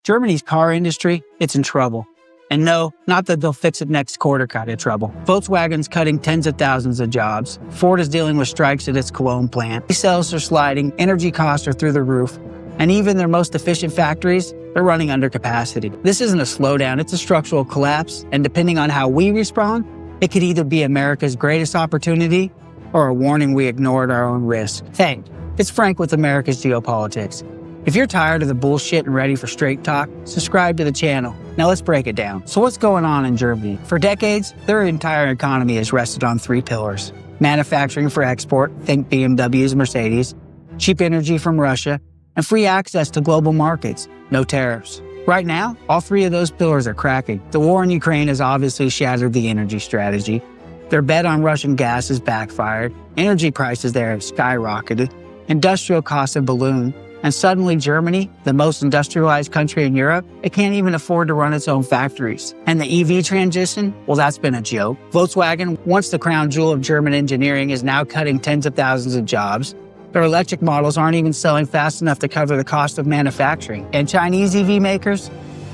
Germany's car industry, it's in trouble. And no, not that they'll fix it next quarter kind of trouble. Volkswagen's cutting tens of thousands of jobs. Ford is dealing with strikes at its Cologne plant. Sales are sliding, energy costs are through the roof, and even their most efficient factories, they're running under capacity. This isn't a slowdown, it's a structural collapse, and depending on how we respond, it could either be America's greatest opportunity or a warning we ignore at our own risk. Hey, it's Frank with America's Geopolitics. If you're tired of the bullshit and ready for straight talk, subscribe to the channel. Now let's break it down. So what's going on in Germany? For decades, their entire economy has rested on three pillars. Manufacturing for export, think BMWs, Mercedes, cheap energy from Russia, and free access to global markets, no tariffs. Right now, all three of those pillars are cracking. The war in Ukraine has obviously shattered the energy strategy. Their bet on Russian gas has backfired. Energy prices there have skyrocketed. Industrial costs have ballooned. And suddenly Germany, the most industrialized country in Europe, it can't even afford to run its own factories. And the EV transition, well, that's been a joke. Volkswagen, once the crown jewel of German engineering, is now cutting tens of thousands of jobs. Their electric models aren't even selling fast enough to cover the cost of manufacturing. And Chinese EV makers,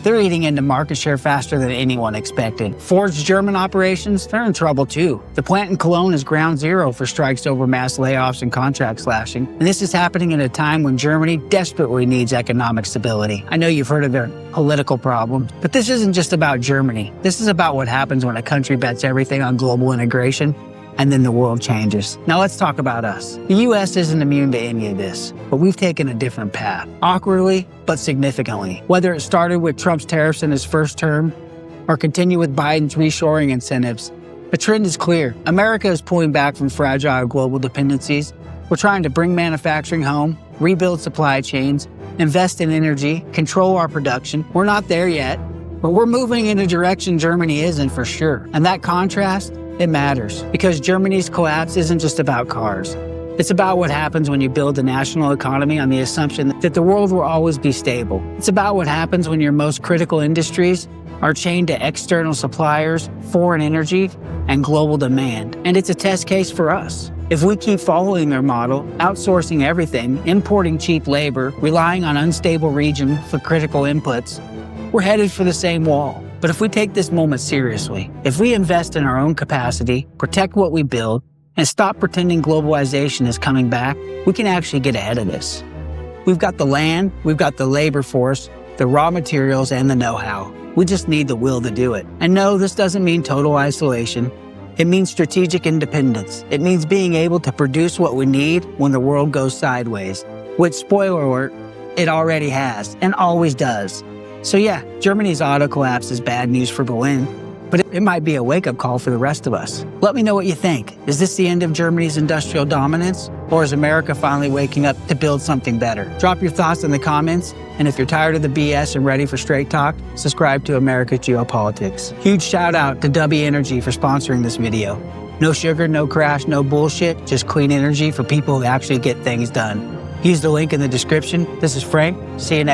they're eating into market share faster than anyone expected. Ford's German operations, they're in trouble too. The plant in Cologne is ground zero for strikes over mass layoffs and contract slashing. And this is happening at a time when Germany desperately needs economic stability. I know you've heard of their political problems, but this isn't just about Germany. This is about what happens when a country bets everything on global integration and then the world changes. Now let's talk about us. The US isn't immune to any of this, but we've taken a different path. Awkwardly, but significantly. Whether it started with Trump's tariffs in his first term, or continue with Biden's reshoring incentives, the trend is clear. America is pulling back from fragile global dependencies. We're trying to bring manufacturing home, rebuild supply chains, invest in energy, control our production. We're not there yet, but we're moving in a direction Germany isn't for sure. And that contrast, it matters, because Germany's collapse isn't just about cars. It's about what happens when you build a national economy on the assumption that the world will always be stable. It's about what happens when your most critical industries are chained to external suppliers, foreign energy, and global demand. And it's a test case for us. If we keep following their model, outsourcing everything, importing cheap labor, relying on unstable region for critical inputs, we're headed for the same wall. But if we take this moment seriously, if we invest in our own capacity, protect what we build, and stop pretending globalization is coming back, we can actually get ahead of this. We've got the land, we've got the labor force, the raw materials, and the know-how. We just need the will to do it. And no, this doesn't mean total isolation. It means strategic independence. It means being able to produce what we need when the world goes sideways, which, spoiler alert, it already has and always does. So yeah, Germany's auto collapse is bad news for Berlin, but it might be a wake-up call for the rest of us. Let me know what you think. Is this the end of Germany's industrial dominance, or is America finally waking up to build something better? Drop your thoughts in the comments, and if you're tired of the BS and ready for straight talk, subscribe to America's Geopolitics. Huge shout out to W Energy for sponsoring this video. No sugar, no crash, no bullshit, just clean energy for people who actually get things done. Use the link in the description. This is Frank. See you next time.